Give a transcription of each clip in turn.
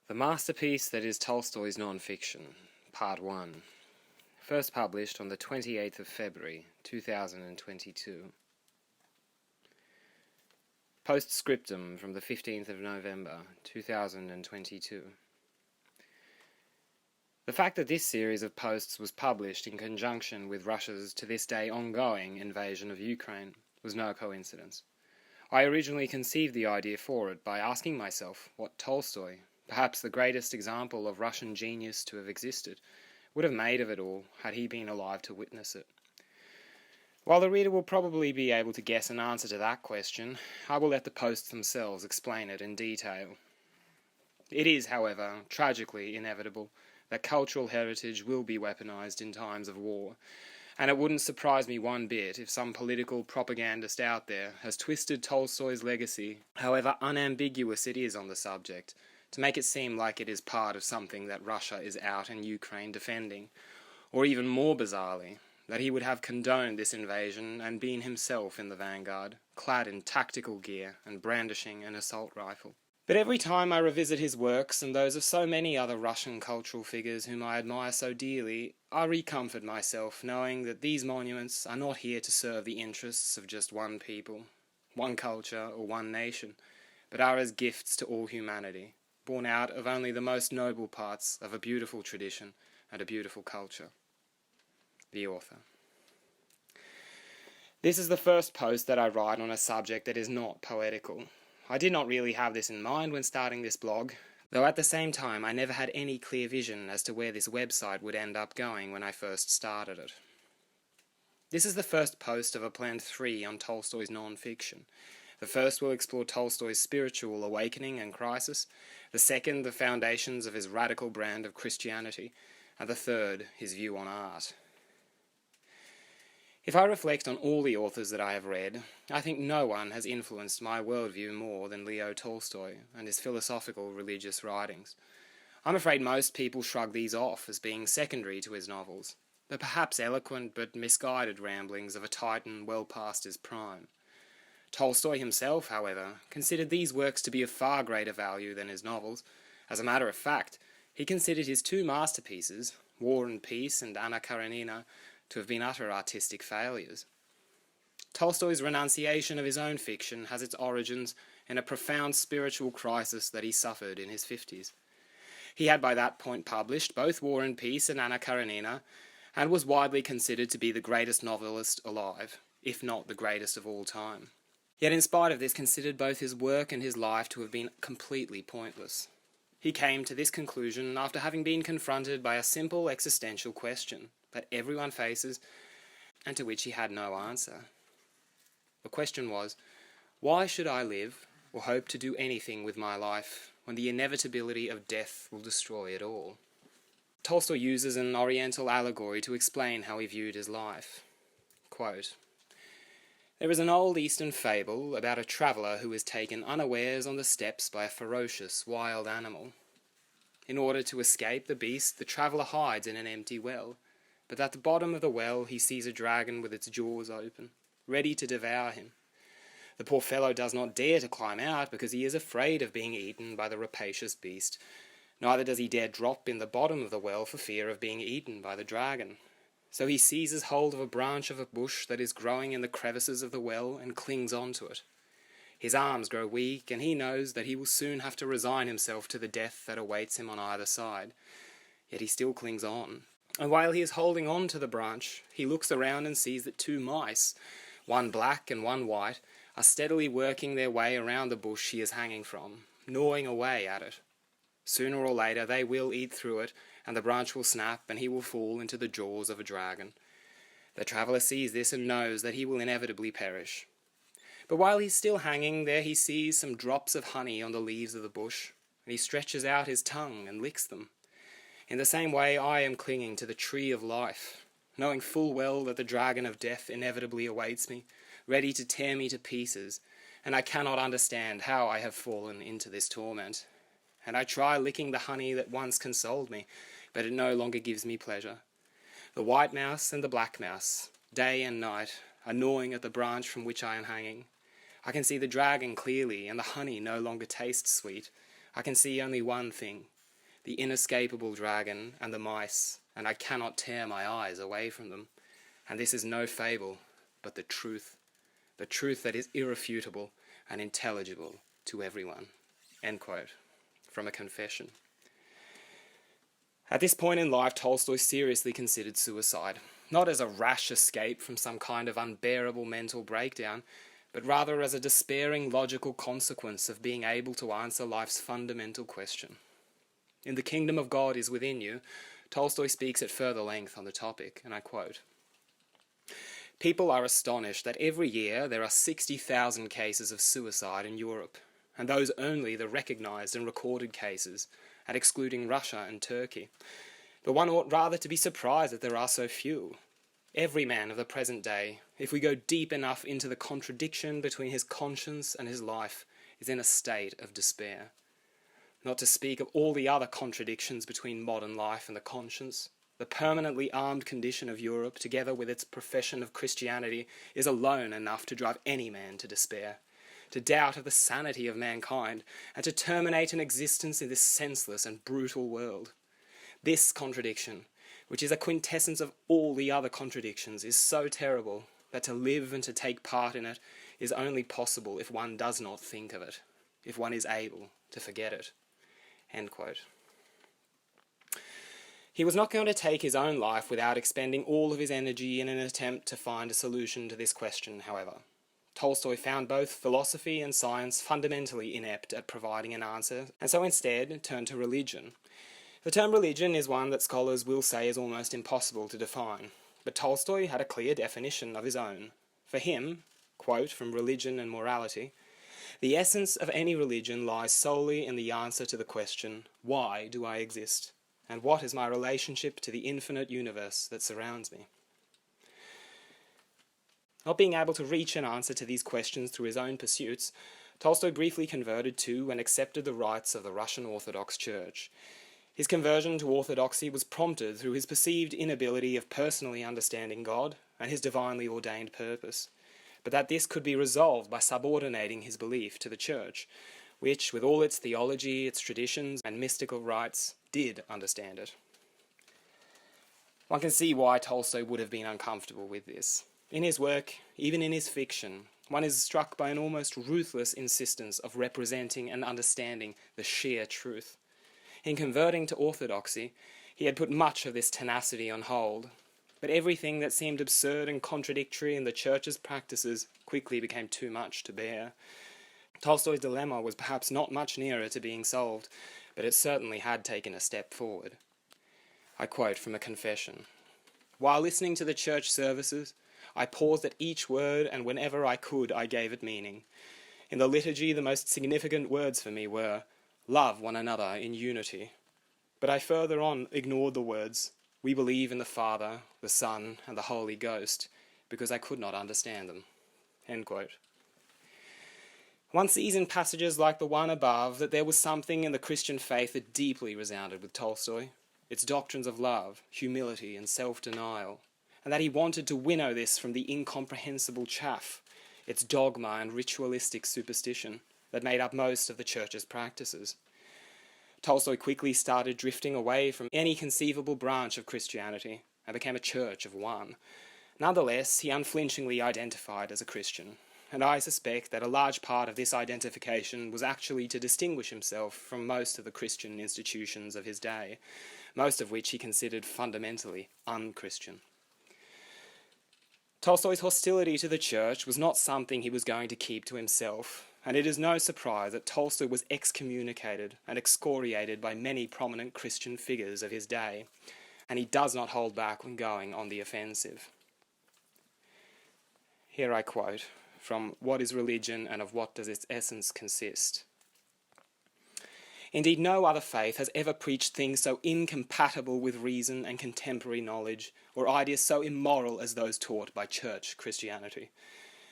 The masterpiece that is Tolstoy's non-fiction, Part 1, first published on the 28th of February, 2022. Postscriptum from the 15th of November, 2022. The fact that this series of posts was published in conjunction with Russia's to this day ongoing invasion of Ukraine was no coincidence. I originally conceived the idea for it by asking myself what Tolstoy, perhaps the greatest example of Russian genius to have existed, would have made of it all had he been alive to witness it. While the reader will probably be able to guess an answer to that question, I will let the posts themselves explain it in detail. It is, however, tragically inevitable that cultural heritage will be weaponized in times of war, and it wouldn't surprise me one bit if some political propagandist out there has twisted Tolstoy's legacy, however unambiguous it is on the subject, to make it seem like it is part of something that Russia is out in Ukraine defending, or even more bizarrely, that he would have condoned this invasion and been himself in the vanguard, clad in tactical gear and brandishing an assault rifle. But every time I revisit his works and those of so many other Russian cultural figures whom I admire so dearly, I recomfort myself knowing that these monuments are not here to serve the interests of just one people, one culture, or one nation, but are as gifts to all humanity, born out of only the most noble parts of a beautiful tradition and a beautiful culture. The author. This is the first post that I write on a subject that is not poetical. I did not really have this in mind when starting this blog, though at the same time I never had any clear vision as to where this website would end up going when I first started it. This is the first post of a planned 3 on Tolstoy's non-fiction. The first will explore Tolstoy's spiritual awakening and crisis, the second the foundations of his radical brand of Christianity, and the third his view on art. If I reflect on all the authors that I have read, I think no one has influenced my worldview more than Leo Tolstoy and his philosophical religious writings. I'm afraid most people shrug these off as being secondary to his novels, the perhaps eloquent but misguided ramblings of a titan well past his prime. Tolstoy himself, however, considered these works to be of far greater value than his novels. As a matter of fact, he considered his 2 masterpieces, War and Peace and Anna Karenina, to have been utter artistic failures. Tolstoy's renunciation of his own fiction has its origins in a profound spiritual crisis that he suffered in his 50s. He had by that point published both War and Peace and Anna Karenina, and was widely considered to be the greatest novelist alive, if not the greatest of all time. Yet in spite of this, considered both his work and his life to have been completely pointless. He came to this conclusion after having been confronted by a simple existential question that everyone faces, and to which he had no answer. The question was, why should I live or hope to do anything with my life when the inevitability of death will destroy it all? Tolstoy uses an Oriental allegory to explain how he viewed his life. Quote, "There is an old Eastern fable about a traveller who is taken unawares on the steppes by a ferocious wild animal. In order to escape the beast, the traveller hides in an empty well, but at the bottom of the well he sees a dragon with its jaws open, ready to devour him. The poor fellow does not dare to climb out because he is afraid of being eaten by the rapacious beast. Neither does he dare drop in the bottom of the well for fear of being eaten by the dragon. So he seizes hold of a branch of a bush that is growing in the crevices of the well and clings on to it. His arms grow weak, and he knows that he will soon have to resign himself to the death that awaits him on either side. Yet he still clings on. And while he is holding on to the branch, he looks around and sees that 2 mice, one black and one white, are steadily working their way around the bush he is hanging from, gnawing away at it. Sooner or later they will eat through it, and the branch will snap and he will fall into the jaws of a dragon. The traveller sees this and knows that he will inevitably perish. But while he's still hanging there, he sees some drops of honey on the leaves of the bush, and he stretches out his tongue and licks them. In the same way I am clinging to the tree of life, knowing full well that the dragon of death inevitably awaits me, ready to tear me to pieces, and I cannot understand how I have fallen into this torment. And I try licking the honey that once consoled me, but it no longer gives me pleasure. The white mouse and the black mouse, day and night, are gnawing at the branch from which I am hanging. I can see the dragon clearly, and the honey no longer tastes sweet. I can see only one thing, the inescapable dragon and the mice, and I cannot tear my eyes away from them. And this is no fable, but the truth that is irrefutable and intelligible to everyone." End quote. From a confession. At this point in life, Tolstoy seriously considered suicide, not as a rash escape from some kind of unbearable mental breakdown, but rather as a despairing logical consequence of being able to answer life's fundamental question. In The Kingdom of God is Within You, Tolstoy speaks at further length on the topic, and I quote, "People are astonished that every year there are 60,000 cases of suicide in Europe, and those only the recognized and recorded cases, and excluding Russia and Turkey. But one ought rather to be surprised that there are so few. Every man of the present day, if we go deep enough into the contradiction between his conscience and his life, is in a state of despair. Not to speak of all the other contradictions between modern life and the conscience. The permanently armed condition of Europe, together with its profession of Christianity, is alone enough to drive any man to despair, to doubt of the sanity of mankind, and to terminate an existence in this senseless and brutal world. This contradiction, which is a quintessence of all the other contradictions, is so terrible that to live and to take part in it is only possible if one does not think of it, if one is able to forget it." End quote. He was not going to take his own life without expending all of his energy in an attempt to find a solution to this question, however. Tolstoy found both philosophy and science fundamentally inept at providing an answer, and so instead turned to religion. The term religion is one that scholars will say is almost impossible to define, but Tolstoy had a clear definition of his own. For him, quote from Religion and Morality, "The essence of any religion lies solely in the answer to the question, why do I exist, and what is my relationship to the infinite universe that surrounds me?" Not being able to reach an answer to these questions through his own pursuits, Tolstoy briefly converted to and accepted the rites of the Russian Orthodox Church. His conversion to Orthodoxy was prompted through his perceived inability of personally understanding God and his divinely ordained purpose, but that this could be resolved by subordinating his belief to the Church, which, with all its theology, its traditions, and mystical rites, did understand it. One can see why Tolstoy would have been uncomfortable with this. In his work, even in his fiction, one is struck by an almost ruthless insistence of representing and understanding the sheer truth. In converting to orthodoxy, he had put much of this tenacity on hold, but everything that seemed absurd and contradictory in the Church's practices quickly became too much to bear. Tolstoy's dilemma was perhaps not much nearer to being solved, but it certainly had taken a step forward. I quote from a confession, "While listening to the church services, I paused at each word, and whenever I could, I gave it meaning. In the liturgy, the most significant words for me were, 'Love one another in unity.' But I further on ignored the words, 'We believe in the Father, the Son, and the Holy Ghost,' because I could not understand them." End quote. One sees in passages like the one above that there was something in the Christian faith that deeply resounded with Tolstoy, its doctrines of love, humility, and self-denial, and that he wanted to winnow this from the incomprehensible chaff, its dogma and ritualistic superstition, that made up most of the Church's practices. Tolstoy quickly started drifting away from any conceivable branch of Christianity and became a church of one. Nonetheless, he unflinchingly identified as a Christian, and I suspect that a large part of this identification was actually to distinguish himself from most of the Christian institutions of his day, most of which he considered fundamentally un-Christian. Tolstoy's hostility to the Church was not something he was going to keep to himself, and it is no surprise that Tolstoy was excommunicated and excoriated by many prominent Christian figures of his day, and he does not hold back when going on the offensive. Here I quote from What is Religion and of What Does Its Essence Consist? "Indeed, no other faith has ever preached things so incompatible with reason and contemporary knowledge, or ideas so immoral as those taught by church Christianity.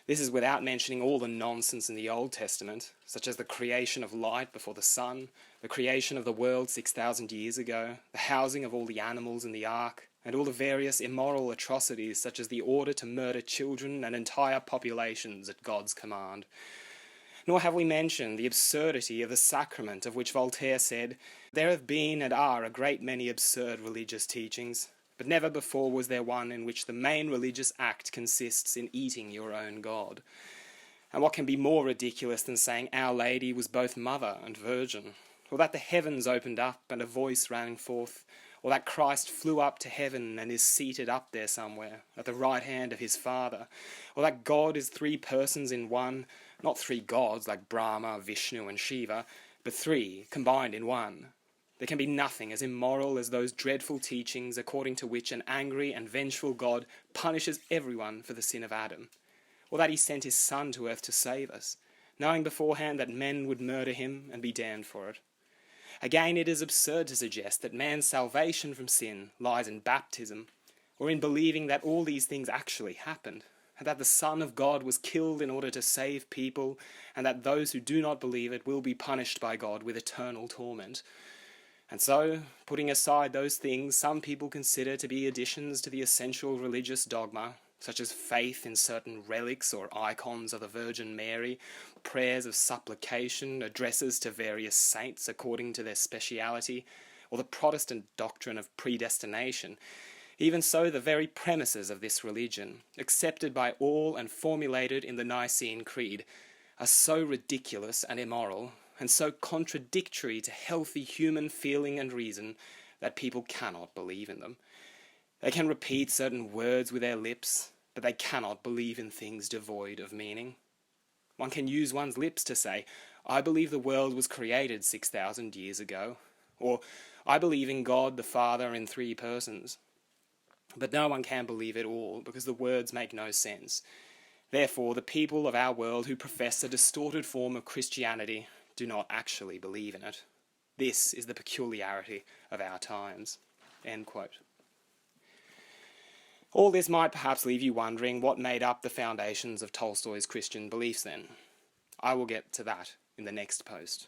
This is without mentioning all the nonsense in the Old Testament, such as the creation of light before the sun, the creation of the world 6,000 years ago, the housing of all the animals in the ark, and all the various immoral atrocities such as the order to murder children and entire populations at God's command. Nor have we mentioned the absurdity of the sacrament, of which Voltaire said, "There have been and are a great many absurd religious teachings, but never before was there one in which the main religious act consists in eating your own God." And what can be more ridiculous than saying Our Lady was both mother and virgin, or that the heavens opened up and a voice rang forth, or that Christ flew up to heaven and is seated up there somewhere, at the right hand of his Father, or that God is three persons in one, not three gods like Brahma, Vishnu and Shiva, but three combined in one. There can be nothing as immoral as those dreadful teachings according to which an angry and vengeful God punishes everyone for the sin of Adam, or that he sent his Son to earth to save us, knowing beforehand that men would murder him and be damned for it. Again, it is absurd to suggest that man's salvation from sin lies in baptism, or in believing that all these things actually happened, and that the Son of God was killed in order to save people, and that those who do not believe it will be punished by God with eternal torment. And so, putting aside those things some people consider to be additions to the essential religious dogma, such as faith in certain relics or icons of the Virgin Mary, prayers of supplication, addresses to various saints according to their speciality, or the Protestant doctrine of predestination, even so the very premises of this religion, accepted by all and formulated in the Nicene Creed, are so ridiculous and immoral, and so contradictory to healthy human feeling and reason, that people cannot believe in them. They can repeat certain words with their lips, but they cannot believe in things devoid of meaning. One can use one's lips to say, "I believe the world was created 6,000 years ago," or "I believe in God the Father in three persons." But no one can believe it all, because the words make no sense. Therefore, the people of our world who profess a distorted form of Christianity do not actually believe in it. This is the peculiarity of our times. End quote. All this might perhaps leave you wondering what made up the foundations of Tolstoy's Christian beliefs then. I will get to that in the next post.